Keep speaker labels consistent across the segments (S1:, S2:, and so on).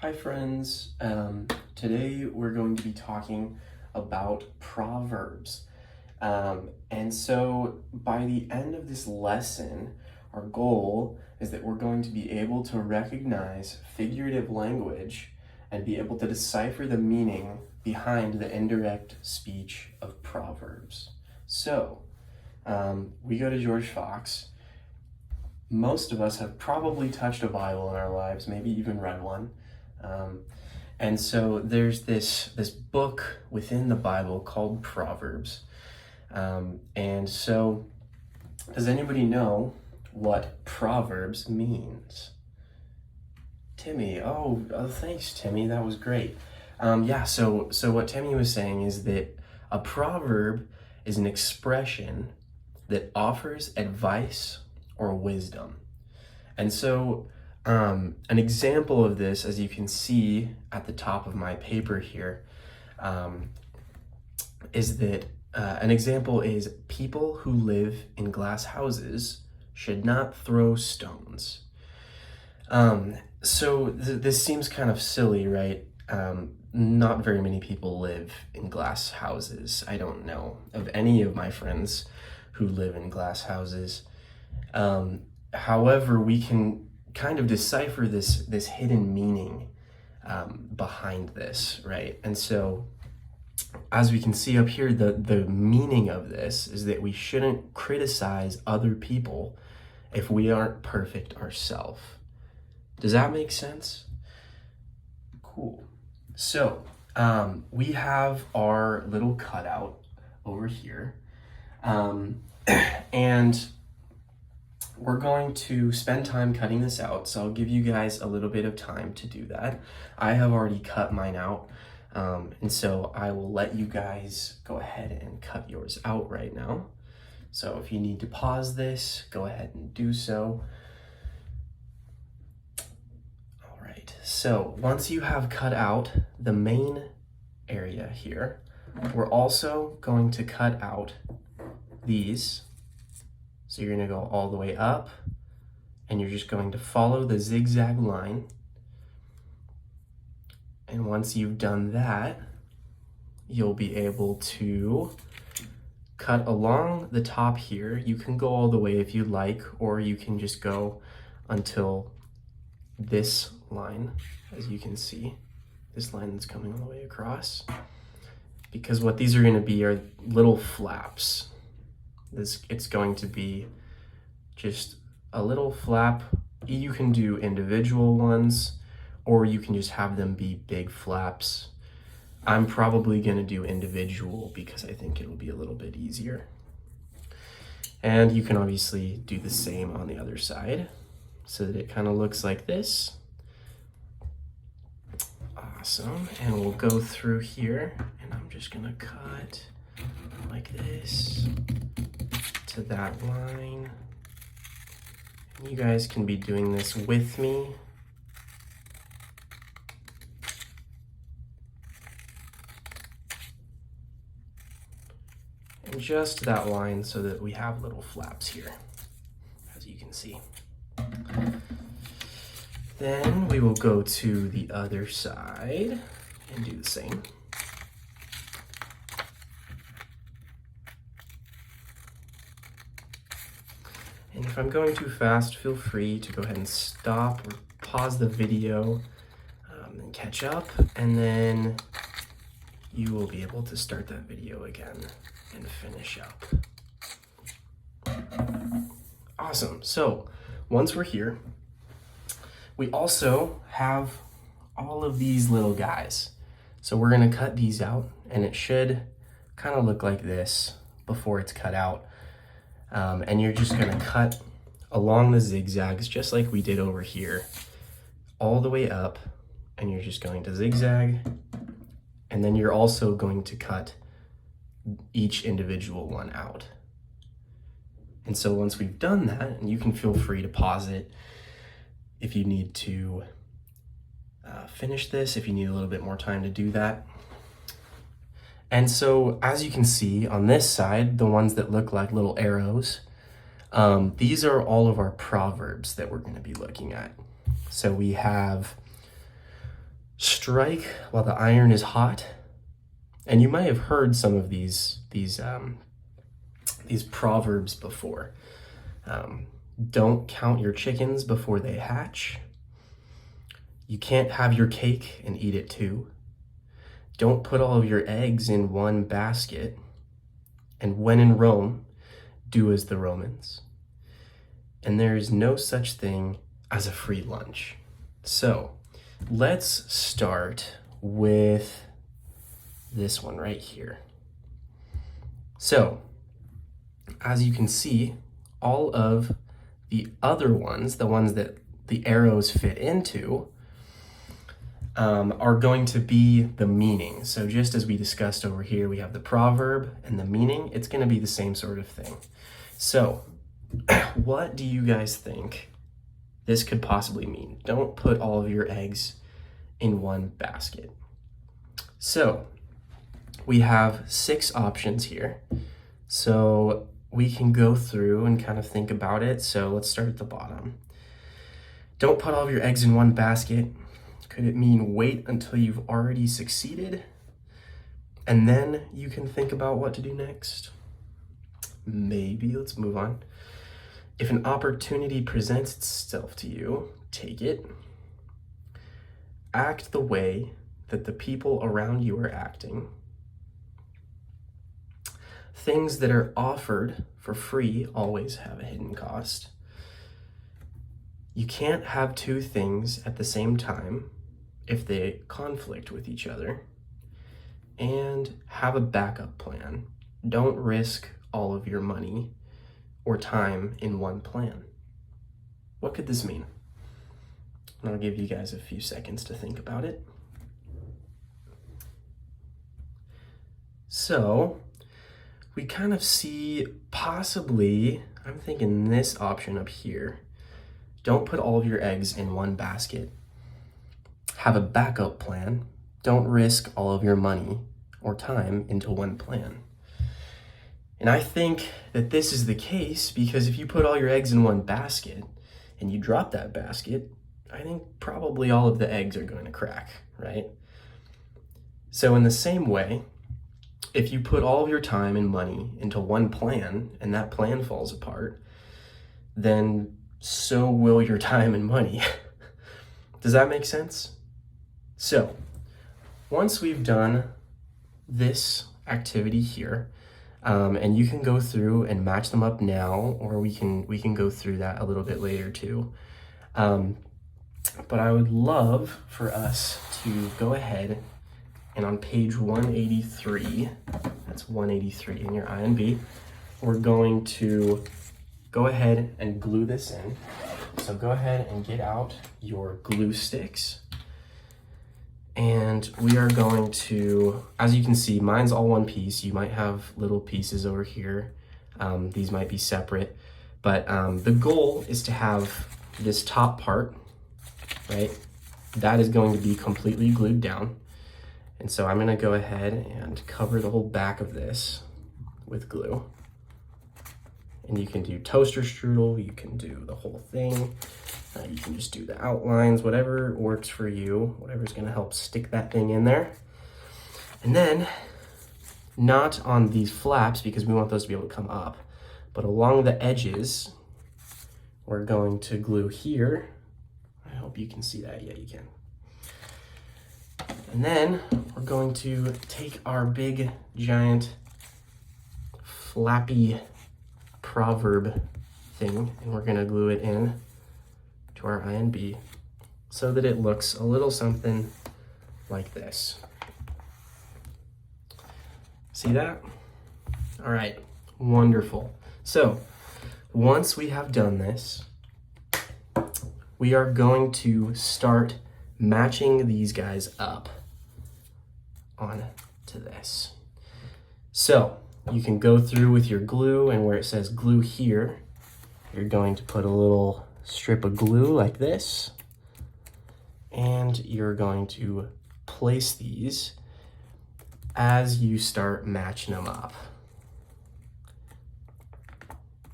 S1: Hi friends, today we're going to be talking about Proverbs. And so by the end of this lesson, our goal is that we're going to be able to recognize figurative language and be able to decipher the meaning behind the indirect speech of Proverbs. So, we go to George Fox. Most of us have probably touched a Bible in our lives, maybe even read one. And so there's this book within the Bible called Proverbs. And so does anybody know what Proverbs means? Timmy, thanks Timmy, that was great. So what Timmy was saying is that a proverb is an expression that offers advice or wisdom. And so an example of this, as you can see at the top of my paper here, is that an example is people who live in glass houses should not throw stones. This seems kind of silly, right? Not very many people live in glass houses. I don't know of any of my friends who live in glass houses. However, we can kind of decipher this hidden meaning behind this, right? And so as we can see up here, the meaning of this is that we shouldn't criticize other people if we aren't perfect ourselves. Does that make sense? Cool. So we have our little cutout over here, and we're going to spend time cutting this out, so I'll give you guys a little bit of time to do that. I have already cut mine out, and so I will let you guys go ahead and cut yours out right now. So if you need to pause this, go ahead and do so. All right, so once you have cut out the main area here, we're also going to cut out these. So you're going to go all the way up, and you're just going to follow the zigzag line. And once you've done that, you'll be able to cut along the top here. You can go all the way if you like, or you can just go until this line, as you can see, this line that's coming all the way across. Because what these are going to be are little flaps. It's going to be just a little flap. You can do individual ones, or you can just have them be big flaps. I'm probably going to do individual because I think it'll be a little bit easier. And you can obviously do the same on the other side so that it kind of looks like this. Awesome. And we'll go through here, and I'm just going to cut like this to that line. You guys can be doing this with me. And just that line so that we have little flaps here, as you can see. Then we will go to the other side and do the same. And if I'm going too fast, feel free to go ahead and stop or pause the video and catch up, and then you will be able to start that video again and finish up. Awesome. So once we're here, we also have all of these little guys. So we're going to cut these out, and it should kind of look like this before it's cut out. And you're just going to cut along the zigzags just like we did over here, all the way up, and you're just going to zigzag, and then you're also going to cut each individual one out. And so once we've done that, and you can feel free to pause it if you need to finish this, if you need a little bit more time to do that. And so as you can see on this side, the ones that look like little arrows, these are all of our proverbs that we're going to be looking at. So we have Strike while the iron is hot. And you might have heard some of these proverbs before. Don't count your chickens before they hatch. You can't have your cake and eat it too. Don't put all of your eggs in one basket. And when in Rome, do as the Romans. And there is no such thing as a free lunch. So let's start with this one right here. So as you can see, all of the other ones, the ones that the arrows fit into, are going to be the meaning. So just as we discussed over here, we have the proverb and the meaning. It's going to be the same sort of thing. So what do you guys think this could possibly mean? Don't put all of your eggs in one basket. So we have 6 options here. So we can go through and kind of think about it. So let's start at the bottom. Don't put all of your eggs in one basket. Could it mean wait until you've already succeeded? And then you can think about what to do next? Maybe. Let's move on. If an opportunity presents itself to you, take it. Act the way that the people around you are acting. Things that are offered for free always have a hidden cost. You can't have 2 things at the same time if they conflict with each other. And have a backup plan. Don't risk all of your money or time in one plan. What could this mean? And I'll give you guys a few seconds to think about it. So we kind of see possibly, I'm thinking this option up here. Don't put all of your eggs in one basket. Have a backup plan. Don't risk all of your money or time into one plan. And I think that this is the case because if you put all your eggs in one basket and you drop that basket, I think probably all of the eggs are going to crack, right? So in the same way, if you put all of your time and money into one plan and that plan falls apart, then so will your time and money. Does that make sense? So once we've done this activity here, and you can go through and match them up now, or we can go through that a little bit later too. But I would love for us to go ahead and on page 183, that's 183 in your INB, we're going to go ahead and glue this in. So go ahead and get out your glue sticks. And we are going to, as you can see, mine's all one piece. You might have little pieces over here. These might be separate. But the goal is to have this top part, right? That is going to be completely glued down. And so I'm gonna go ahead and cover the whole back of this with glue. And you can do toaster strudel, you can do the whole thing. You can just do the outlines, whatever works for you, whatever's gonna help stick that thing in there. And then, not on these flaps because we want those to be able to come up, but along the edges, we're going to glue here. I hope you can see that. Yeah, you can. And then we're going to take our big, giant, flappy proverb thing, and we're gonna glue it in to our INB so that it looks a little something like this. See that? All right, wonderful. So once we have done this, we are going to start matching these guys up on to this. So you can go through with your glue, and where it says glue here, you're going to put a little strip of glue like this, and you're going to place these as you start matching them up.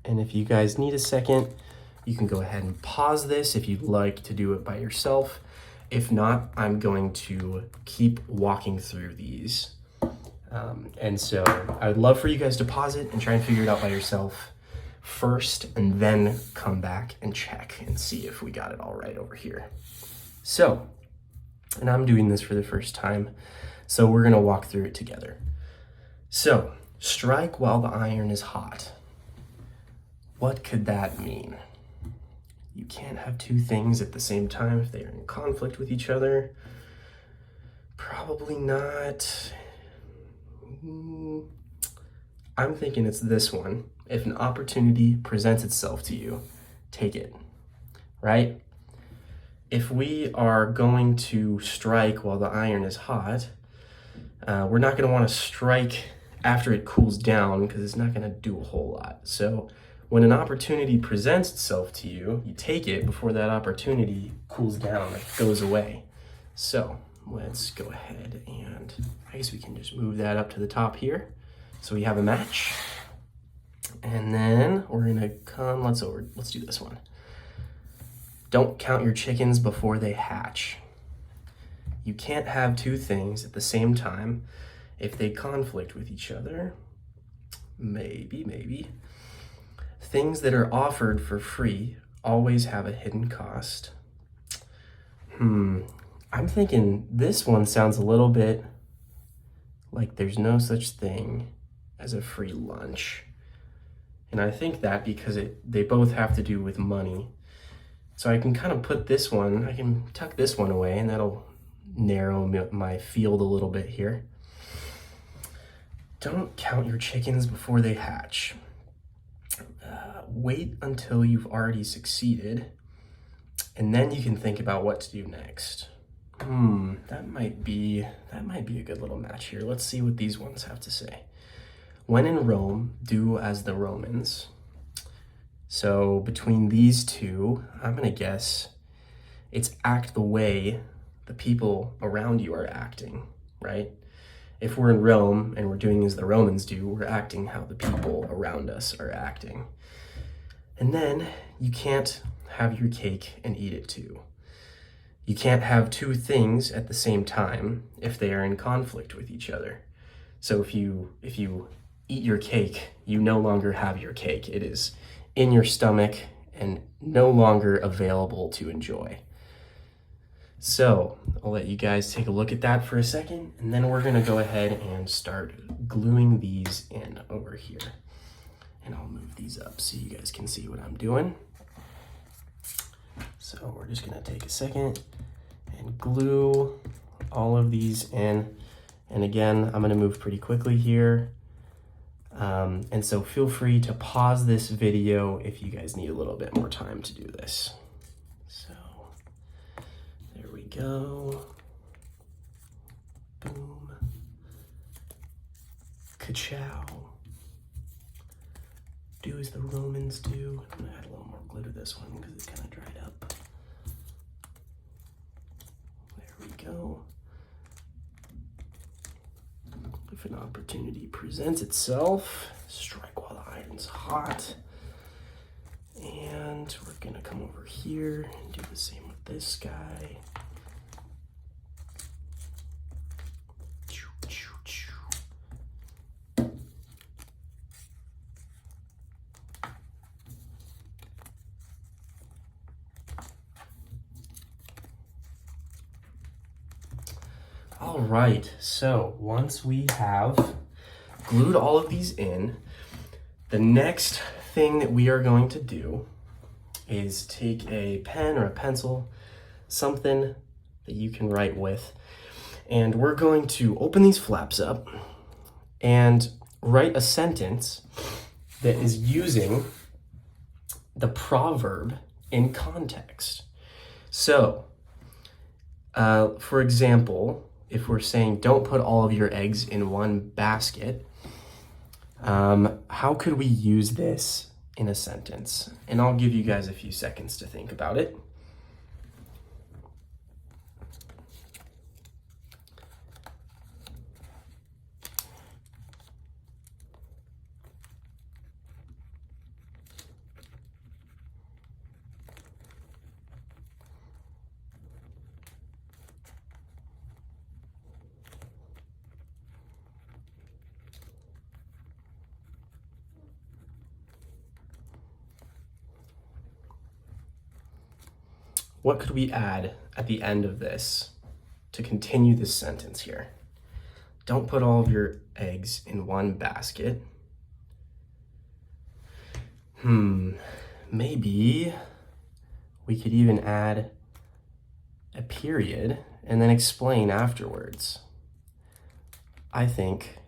S1: And if you guys need a second, you can go ahead and pause this if you'd like to do it by yourself, If not, I'm going to keep walking through these. And so I would love for you guys to pause it and try and figure it out by yourself first, and then come back and check and see if we got it all right over here. So, and I'm doing this for the first time, so we're gonna walk through it together. So, strike while the iron is hot. What could that mean? You can't have two things at the same time if they are in conflict with each other. Probably not. I'm thinking it's this one. If an opportunity presents itself to you, take it, right? If we are going to strike while the iron is hot, we're not going to want to strike after it cools down because it's not going to do a whole lot. So when an opportunity presents itself to you, you take it before that opportunity cools down, it goes away. So let's go ahead and I guess we can just move that up to the top here. So we have a match. And then we're gonna come, let's do this one. Don't count your chickens before they hatch. You can't have two things at the same time if they conflict with each other. Maybe. Things that are offered for free always have a hidden cost. I'm thinking this one sounds a little bit like there's no such thing as a free lunch. And I think that because they both have to do with money. So I can kind of put this one, I can tuck this one away, and that'll narrow my field a little bit here. Don't count your chickens before they hatch. Wait until you've already succeeded, and then you can think about what to do next. That might be a good little match here. Let's see what these ones have to say. When in Rome, do as the Romans. So between these two, I'm gonna guess it's act the way the people around you are acting, right? If we're in Rome and we're doing as the Romans do, we're acting how the people around us are acting. And then you can't have your cake and eat it too. You can't have two things at the same time if they are in conflict with each other. So if you eat your cake, you no longer have your cake. It is in your stomach and no longer available to enjoy. So I'll let you guys take a look at that for a second, and then we're gonna go ahead and start gluing these in over here. And I'll move these up so you guys can see what I'm doing. So we're just gonna take a second and glue all of these in. And again, I'm gonna move pretty quickly here. And so feel free to pause this video if you guys need a little bit more time to do this. So there we go. Boom. Ka-chow. Do as the Romans do. I'm gonna add a little more glue to this one because it's kind of dried up. There we go. If an opportunity presents itself, strike while the iron's hot. And we're gonna come over here and do the same with this guy. All right, so once we have glued all of these in, the next thing that we are going to do is take a pen or a pencil, something that you can write with, and we're going to open these flaps up and write a sentence that is using the proverb in context. So, for example, if we're saying don't put all of your eggs in one basket, how could we use this in a sentence? And I'll give you guys a few seconds to think about it. what could we add at the end of this to continue this sentence here? Don't put all of your eggs in one basket. Maybe we could even add a period and then explain afterwards. I think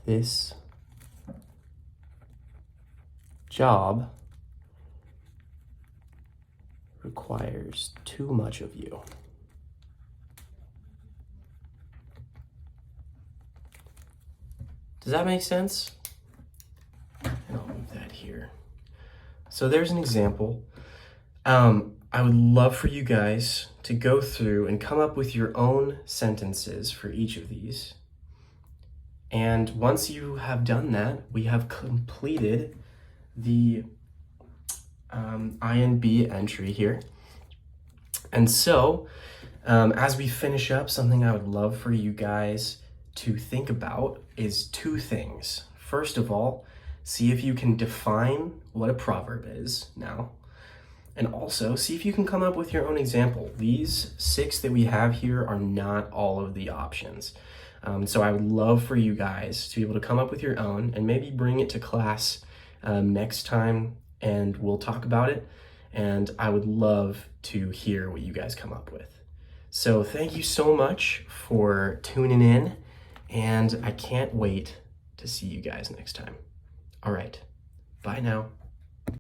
S1: this job requires too much of you. Does that make sense? And I'll move that here. So there's an example. I would love for you guys to go through and come up with your own sentences for each of these. And once you have done that, we have completed the I and B entry here. And so, as we finish up, something I would love for you guys to think about is two things. First of all, see if you can define what a proverb is now, and also see if you can come up with your own example. These 6 that we have here are not all of the options. So I would love for you guys to be able to come up with your own and maybe bring it to class next time, and we'll talk about it. And I would love to hear what you guys come up with. So thank you so much for tuning in, and I can't wait to see you guys next time. All right, bye now.